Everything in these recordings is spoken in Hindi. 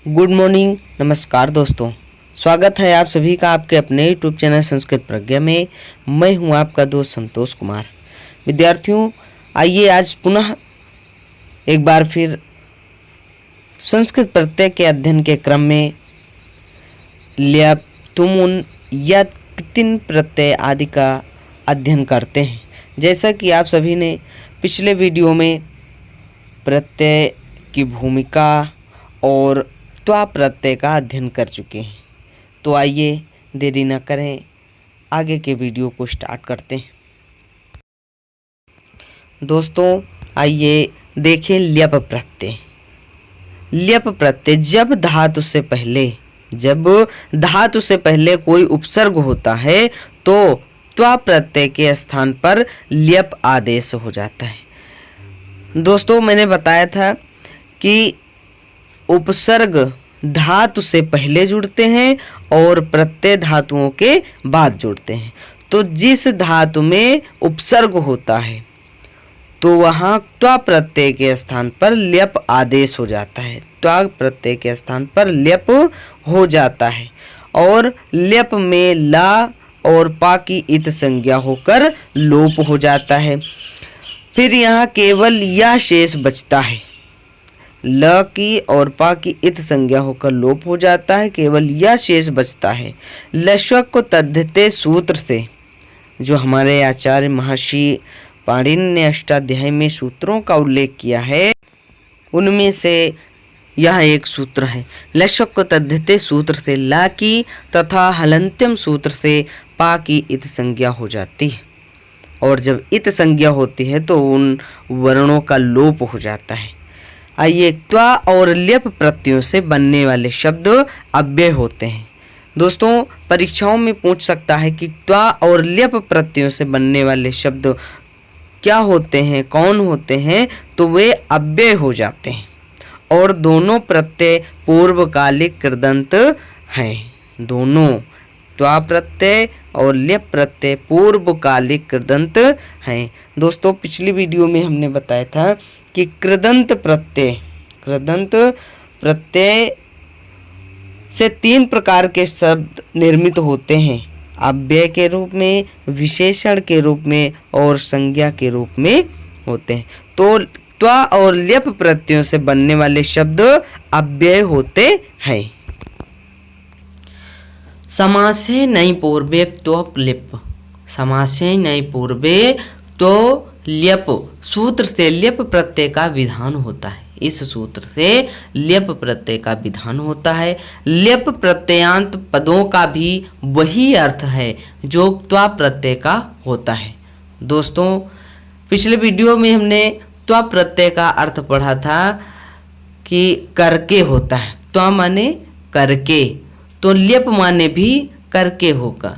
गुड मॉर्निंग, नमस्कार दोस्तों। स्वागत है आप सभी का आपके अपने यूट्यूब चैनल संस्कृत प्रज्ञा में। मैं हूं आपका दोस्त संतोष कुमार। विद्यार्थियों, आइए आज पुनः एक बार फिर संस्कृत प्रत्यय के अध्ययन के क्रम में ल्यप, तुमुन या कृत्रिम प्रत्यय आदि का अध्ययन करते हैं। जैसा कि आप सभी ने पिछले वीडियो में प्रत्यय की भूमिका और त्वा प्रत्यय का अध्ययन कर चुके हैं, तो आइए देरी न करें, आगे के वीडियो को स्टार्ट करते हैं। दोस्तों, आइए देखें ल्यप प्रत्यय। ल्यप प्रत्यय जब धातु से पहले कोई उपसर्ग होता है तो त्वा प्रत्यय के स्थान पर ल्यप आदेश हो जाता है। दोस्तों, मैंने बताया था कि उपसर्ग धातु से पहले जुड़ते हैं और प्रत्यय धातुओं के बाद जुड़ते हैं। तो जिस धातु में उपसर्ग होता है तो वहाँ त्वा प्रत्यय के स्थान पर ल्यप आदेश हो जाता है। त्वा प्रत्यय के स्थान पर ल्यप हो जाता है और ल्यप में ला और पा की इत संज्ञा होकर लोप हो जाता है। फिर यहाँ केवल यह शेष बचता है। ल की और पा की इत संज्ञा होकर लोप हो जाता है, केवल यह शेष बचता है। लश्वक को तद्धते सूत्र से, जो हमारे आचार्य महर्षि पाणिनि ने अष्टाध्यायी में सूत्रों का उल्लेख किया है, उनमें से यह एक सूत्र है। लश्वक को तद्धते सूत्र से ला की तथा हलंत्यम सूत्र से पा की इत संज्ञा हो जाती है, और जब इत संज्ञा होती है तो उन वर्णों का लोप हो जाता है। आइए, त्वा और ल्यप प्रत्ययों से बनने वाले शब्द अव्यय होते हैं। दोस्तों, परीक्षाओं में पूछ सकता है कि त्वा और ल्यप प्रत्ययों से बनने वाले शब्द क्या होते हैं, कौन होते हैं, तो वे अव्यय हो जाते हैं और दोनों प्रत्यय पूर्वकालिक कृदंत हैं। दोनों त्वा प्रत्यय और ल्यप प्रत्यय पूर्वकालिक कृदंत हैं। दोस्तों, पिछली वीडियो में हमने बताया था कि कृदंत प्रत्यय से तीन प्रकार के शब्द निर्मित होते हैं: अव्यय के रूप में, विशेषण के रूप में और संज्ञा के रूप में होते हैं। तो त्वा और ल्यप प्रत्ययों से बनने वाले शब्द अव्यय होते हैं। समासे नई पूर्वे त्वप ल्यप। समासे नई पूर्वे तो ल्यप सूत्र से ल्यप प्रत्यय का विधान होता है। इस सूत्र से ल्यप प्रत्यय का विधान होता है। ल्यप प्रत्ययांत पदों का भी वही अर्थ है जो त्वा प्रत्यय का होता है। दोस्तों, पिछले वीडियो में हमने त्वा प्रत्यय का अर्थ पढ़ा था कि करके होता है। त्वा माने करके, तो ल्यप माने भी करके होगा।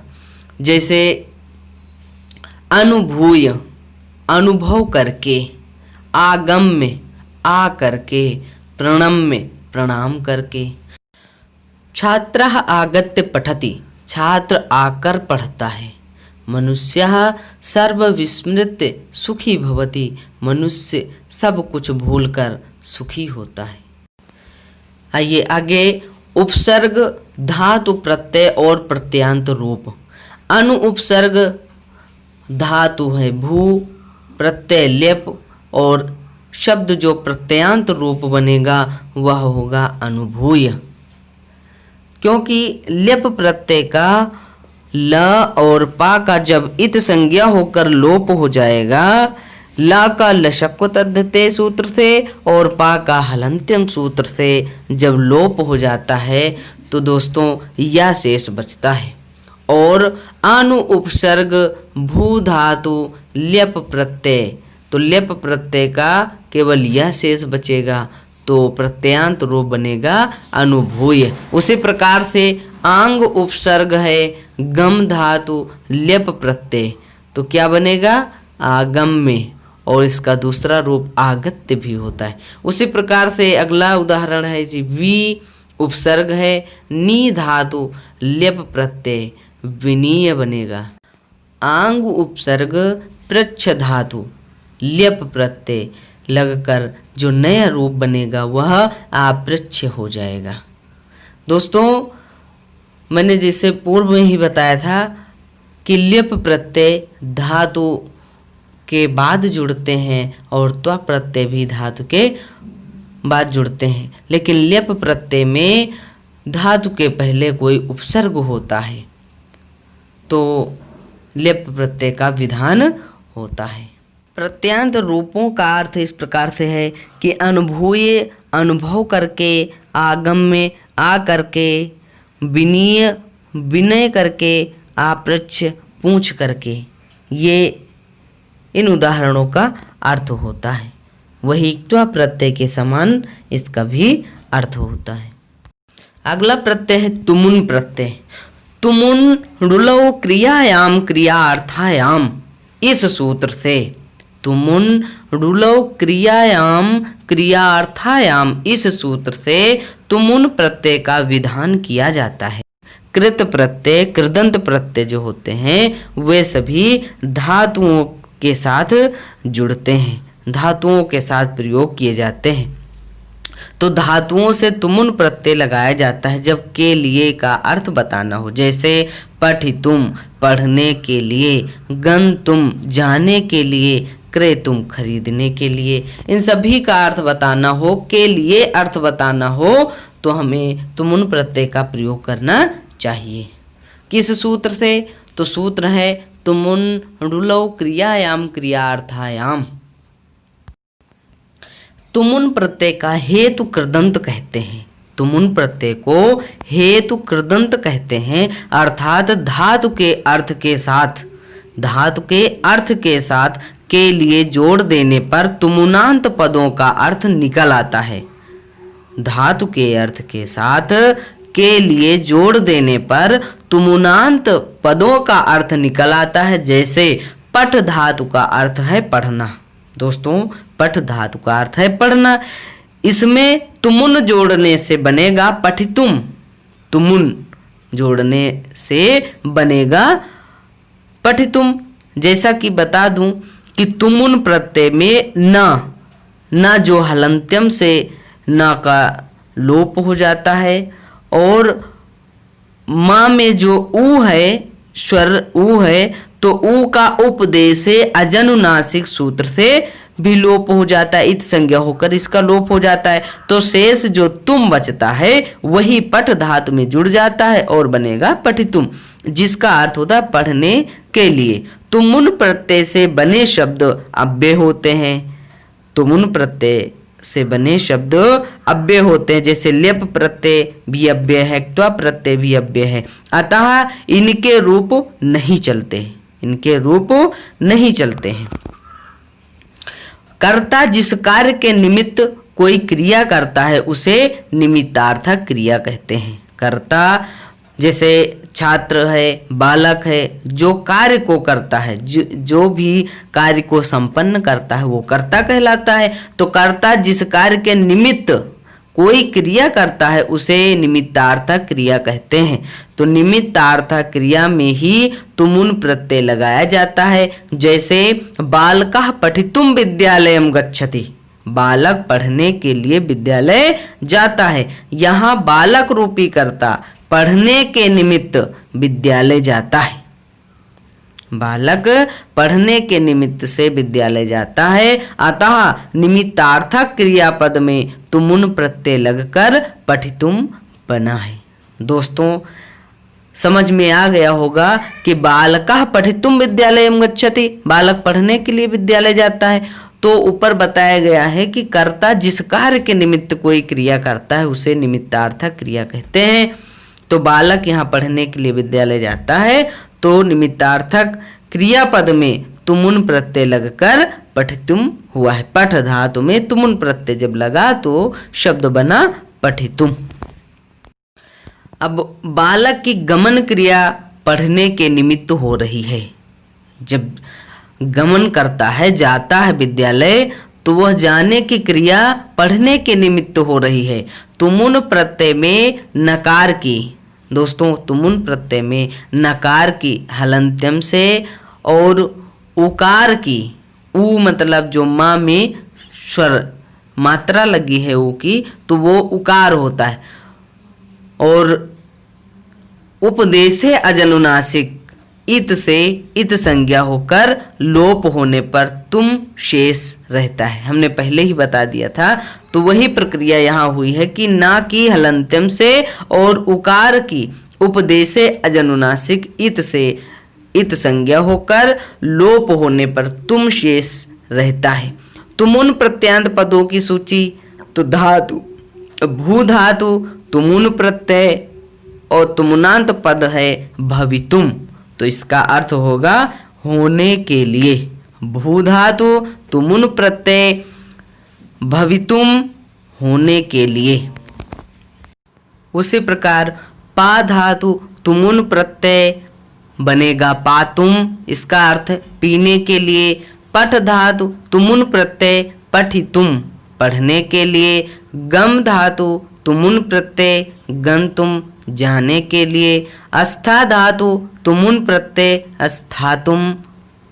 जैसे अनुभूय, अनुभव करके, आगम में आ करके, प्रणम में प्रणाम करके। छात्रः आगत्य पठति, छात्र आकर पढ़ता है। मनुष्यः सर्वविस्मृत्य सुखी भवति, मनुष्य सब कुछ भूलकर सुखी होता है। आइए आगे, उपसर्ग, धातु प्रत्यय और प्रत्ययांत रूप। अनु उपसर्ग धातु है भू, प्रत्यय ल्यप और शब्द जो प्रत्ययांत रूप बनेगा वह होगा अनुभूय। क्योंकि ल्यप प्रत्यय का ल और पा का जब इत संज्ञा होकर लोप हो जाएगा, ला का लशक को तद्धते सूत्र से और पा का हलंत्यम सूत्र से जब लोप हो जाता है तो दोस्तों यह शेष बचता है। और अनु उपसर्ग भू धातु ल्यप प्रत्यय, तो ल्यप प्रत्यय का केवल यह शेष बचेगा, तो प्रत्ययांत रूप बनेगा अनुभूय। उसी प्रकार से आंग उपसर्ग है गम धातु ल्यप प्रत्यय, तो क्या बनेगा आगम में, और इसका दूसरा रूप आगत्य भी होता है। उसी प्रकार से अगला उदाहरण है जी वी उपसर्ग है नी धातु ल्यप प्रत्यय, विनीय बनेगा। आंग उपसर्ग पृच्छ धातु ल्यप प्रत्यय लगकर जो नया रूप बनेगा वह आपृच्छ हो जाएगा। दोस्तों मैंने जैसे पूर्व में ही बताया था कि ल्यप प्रत्यय धातु के बाद जुड़ते हैं और त्वा प्रत्यय भी धातु के बाद जुड़ते हैं, लेकिन ल्यप प्रत्यय में धातु के पहले कोई उपसर्ग होता है तो ल्यप प्रत्यय का विधान होता है। प्रत्यांत रूपों का अर्थ इस प्रकार से है कि अनुभूय अनुभव करके, आगम्य आ करके, विनीय विनय करके, आप्रच्छ पूछ करके, ये इन उदाहरणों का अर्थ होता है। वही त्वा प्रत्यय के समान इसका भी अर्थ होता है। अगला प्रत्यय है तुमुन प्रत्यय। तुमुन रुलौ क्रियायाम क्रियार्थायाम, इस सूत्र से तुमुन रुलौ क्रियायाम क्रियार्थायाम, इस सूत्र से तुमुन प्रत्यय का विधान किया जाता है। कृत प्रत्यय कृदंत प्रत्यय जो होते हैं वे सभी धातुओं के साथ जुड़ते हैं, धातुओं के साथ प्रयोग किए जाते हैं। तो धातुओं से तुमुन प्रत्यय लगाया जाता है जब के लिए का अर्थ बताना हो, जैसे पठितुम पढ़ने के लिए, गंतुम जाने के लिए, क्रेतुम खरीदने के लिए, इन सभी का अर्थ बताना हो, के लिए अर्थ बताना हो तो हमें तुमुन प्रत्यय का प्रयोग करना चाहिए। किस सूत्र से? तो सूत्र है तुमुन रुलौ क्रियायाम क्रियार्थायाम। तुमुन प्रत्यय का हेतु कृदंत कहते हैं। तुमुन प्रत्यय को हेतु कृदंत कहते हैं, अर्थात धातु के अर्थ के साथ, धातु के अर्थ के साथ के लिए जोड़ देने पर तुमुनांत पदों का अर्थ निकल आता है। धातु के अर्थ के साथ के लिए जोड़ देने पर तुमुनांत पदों का अर्थ निकल आता है। जैसे पठ धातु का अर्थ है पढ़ना। दोस्तों पठ धातु का अर्थ है पढ़ना, इसमें तुमुन जोड़ने से बनेगा पठितुम, तुमुन जोड़ने से बनेगा पठितुम। जैसा कि बता दूं कि तुमुन प्रत्यय में न जो हलंत्यम से न का लोप हो जाता है और माँ में जो ऊ है, स्वर ऊ है, तो ऊ का उपदेश से अजनुनासिक सूत्र से भी लोप हो जाता है, इत संज्ञा होकर इसका लोप हो जाता है। तो शेष जो तुम बचता है वही पठ धातु में जुड़ जाता है और बनेगा पठितुम, जिसका अर्थ होता है पढ़ने के लिए। तुमुन प्रत्यय से बने शब्द अव्यय होते हैं। तुमुन प्रत्यय से बने शब्द अव्यय होते हैं, जैसे ल्यप प्रत्यय भी अव्यय है, त्वा प्रत्यय भी अव्यय है, अतः इनके रूप नहीं चलते, इनके रूप नहीं चलते हैं। कर्ता जिस कार्य के निमित्त कोई क्रिया करता है उसे निमित्तार्थक क्रिया कहते हैं। कर्ता जैसे छात्र है, बालक है, जो कार्य को करता है, जो भी कार्य को संपन्न करता है वो कर्ता कहलाता है। तो कर्ता जिस कार्य के निमित्त कोई क्रिया करता है उसे निमित्तार्थक क्रिया कहते हैं। तो निमित्तार्थक क्रिया में ही तुमुन प्रत्यय लगाया जाता है। जैसे बालकः पठितुम विद्यालयम गच्छति, बालक पढ़ने के लिए विद्यालय जाता है। यहाँ बालक रूपी कर्ता पढ़ने के निमित्त विद्यालय जाता है, बालक पढ़ने के निमित्त से विद्यालय जाता है, अतः निमित्तार्थक क्रियापद में तुमुन प्रत्यय लगकर पठितुम बना है। दोस्तों समझ में आ गया होगा कि बालकः पठितुम विद्यालयम गच्छति, बालक पढ़ने के लिए विद्यालय जाता है। तो ऊपर बताया गया है कि कर्ता जिस कार्य के निमित्त कोई क्रिया करता है उसे निमित्तार्थक क्रिया कहते हैं। तो बालक यहाँ पढ़ने के लिए विद्यालय जाता है तो निमित्तार्थक क्रियापद में तुमुन प्रत्यय लगकर पठितुम हुआ है। पठ धातु में तुमुन प्रत्यय जब लगा तो शब्द बना पठितुम। अब बालक की गमन क्रिया पढ़ने के निमित्त हो रही है। जब गमन करता है, जाता है विद्यालय, तो वह जाने की क्रिया पढ़ने के निमित्त हो रही है। तुमुन प्रत्यय में नकार की, दोस्तों तुमुन प्रत्यय में नकार की हलंत्यम से और उकार की, ऊ मतलब जो माँ में स्वर मात्रा लगी है ऊ की, तो वो उकार होता है। और उपदेशे अजनुनासिक इत से इत संज्ञा होकर लोप होने पर तुम शेष रहता है। हमने पहले ही बता दिया था, तो वही प्रक्रिया यहाँ हुई है कि ना की हलंत्यम से और उकार की उपदेशे अजनुनासिक इत से इत संज्ञा होकर लोप होने पर तुम शेष रहता है। तुमुन प्रत्यांत पदों की सूची, तो धातु भू धातु तुमुन प्रत्यय और तुमुनांत पद है भवितुम, तो इसका अर्थ होगा होने के लिए। भू धातु तुमुन प्रत्यय भवितुम होने के लिए। उसी प्रकार पा धातु तुमुन प्रत्यय बनेगा पातुम, इसका अर्थ पीने के लिए। पठ धातु तुमुन प्रत्यय पठितुम पढ़ने के लिए। गम धातु तुमुन प्रत्यय गंतुम जाने के लिए। अस्था धातु तुमुन प्रत्यय स्थातुम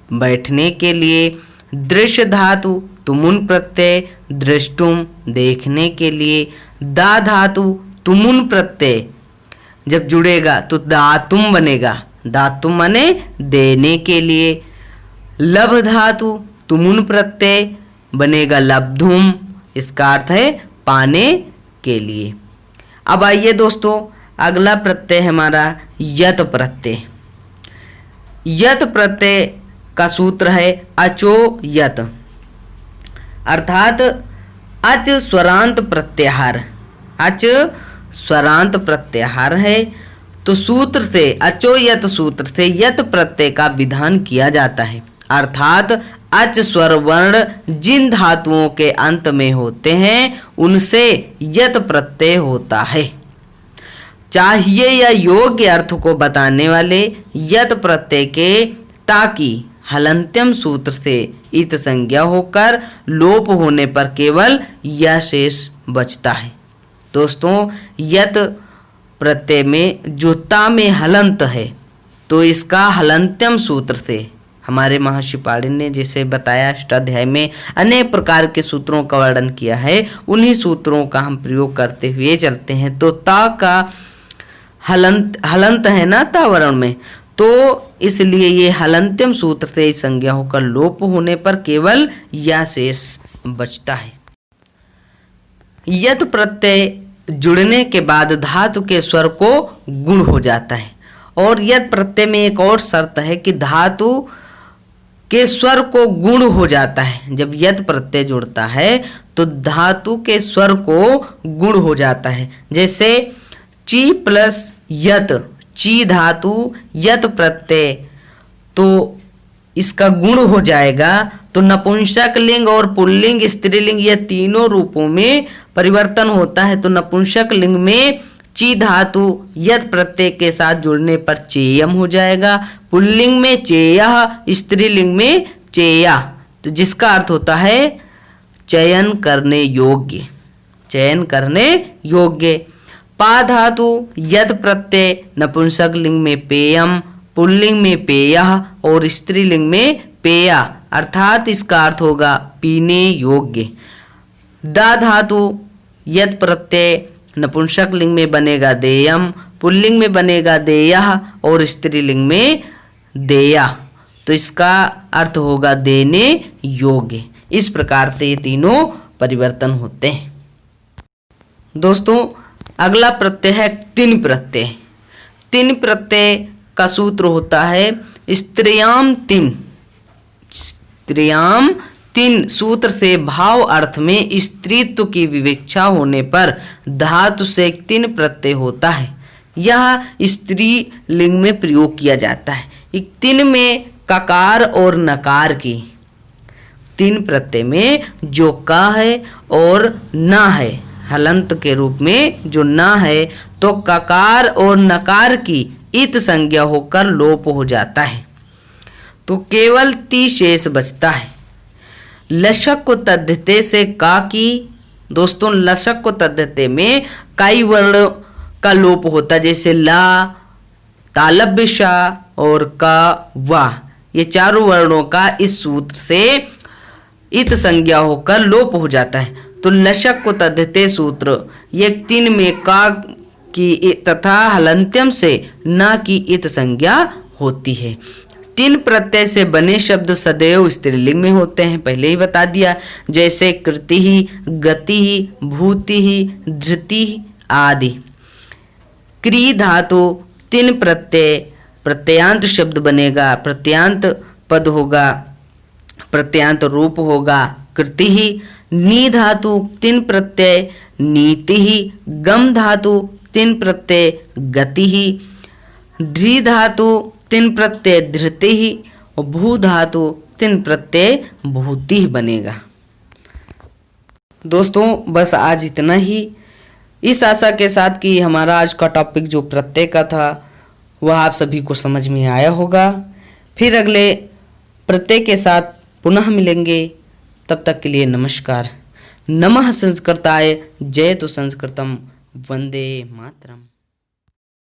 बैठने के लिए। दृश्य धातु तुमुन प्रत्यय दृष्टुम देखने के लिए। दा धातु तुमुन प्रत्यय जब जुड़ेगा तो दातुम बनेगा, दातुम माने देने के लिए। लभ धातु तुमुन प्रत्यय बनेगा लब्धुम, इसका अर्थ है पाने के लिए। अब आइए दोस्तों, अगला प्रत्यय हमारा यत प्रत्यय। यत प्रत्यय का सूत्र है अचो यत, अर्थात अच स्वरांत प्रत्याहार। अच स्वरांत प्रत्याहार है, तो सूत्र से अचो यत सूत्र से यत प्रत्यय का विधान किया जाता है, अर्थात अच स्वर वर्ण जिन धातुओं के अंत में होते हैं उनसे यत प्रत्यय होता है। चाहिए या योग्य अर्थ को बताने वाले यत प्रत्यय के ताकि हलंत्यम सूत्र से इत संज्ञा होकर लोप होने पर केवल यह शेष बचता है। दोस्तों, यत प्रत्यय में जो ता में हलंत है, तो इसका हलंत्यम सूत्र से हमारे महर्षि पाणिनि ने जैसे बताया अष्टाध्याय में अनेक प्रकार के सूत्रों का वर्णन किया है, उन्हीं सूत्रों का हम प्रयोग करते हुए चलते हैं। तो ता का हलंत है ना ता वर्ण में, तो इसलिए ये हलंत्यम सूत्र से संज्ञा होकर लोप होने पर केवल यह शेष बचता है। यत प्रत्यय जुड़ने के बाद धातु के स्वर को गुण हो जाता है, और यत प्रत्यय में एक और शर्त है कि धातु के स्वर को गुण हो जाता है। जब यत प्रत्यय जुड़ता है तो धातु के स्वर को गुण हो जाता है। जैसे ची प्लस यत, ची धातु यत प्रत्यय, तो इसका गुण हो जाएगा, तो नपुंसक लिंग और पुल्लिंग स्त्रीलिंग ये तीनों रूपों में परिवर्तन होता है। तो नपुंसक लिंग में ची धातु यत प्रत्यय के साथ जुड़ने पर चेयम हो जाएगा, पुल्लिंग में चेयः, स्त्रीलिंग में चेया, तो जिसका अर्थ होता है चयन करने योग्य, चयन करने योग्य। पा धातु यत प्रत्यय नपुंसक लिंग में पेयम, पुल्लिंग में पेयः और स्त्रीलिंग में पेया, अर्थात इसका अर्थ होगा पीने योग्य। दा धातु यत प्रत्यय नपुंसक लिंग में बनेगा देयम, पुल्लिंग में बनेगा देयः और स्त्रीलिंग में देया, तो इसका अर्थ होगा देने योग्य। इस प्रकार से ये तीनों परिवर्तन होते हैं। दोस्तों, अगला प्रत्यय है तिन प्रत्यय। तिन प्रत्यय का सूत्र होता है स्त्रियाम तिन। स्त्रियाम तिन सूत्र से भाव अर्थ में स्त्रीत्व की विवक्षा होने पर धातु से तिन प्रत्यय होता है। यह स्त्री लिंग में प्रयोग किया जाता है। तिन में ककार और नकार की, तिन प्रत्यय में जो का है और ना है, हलंत के रूप में जो ना है, तो ककार और नकार की इत संज्ञा होकर लोप हो जाता है, तो केवल ती शेष बचता है। लशक को तद्धते से का की, दोस्तों लशक को तद्धते में कई वर्ण का लोप होता है, जैसे ला, तालब्य शा और का वा, ये चारों वर्णों का इस सूत्र से इत संज्ञा होकर लोप हो जाता है। तो लशक को तद्धते सूत्र, ये तीन में का कि तथा हलंत्यम से न की इत संज्ञा होती है। तीन प्रत्यय से बने शब्द सदैव स्त्रीलिंग में होते हैं, पहले ही बता दिया, जैसे कृति ही, गति ही, भूति ही, धृति आदि। क्री धातु तीन प्रत्यय, प्रत्ययांत शब्द बनेगा, प्रत्ययांत पद होगा, प्रत्ययांत रूप होगा कृति ही। नी धातु तीन प्रत्यय नीति ही। गम धातु तीन प्रत्यय गति ही। ध्री धातु तीन प्रत्यय धृति ही। और भू धातु तीन प्रत्यय भूति ही बनेगा। दोस्तों बस आज इतना ही, इस आशा के साथ कि हमारा आज का टॉपिक जो प्रत्यय का था वह आप सभी को समझ में आया होगा। फिर अगले प्रत्यय के साथ पुनः मिलेंगे, तब तक के लिए नमस्कार। नमः संस्कृताय, जय तो संस्कृतम, वंदे मातरम।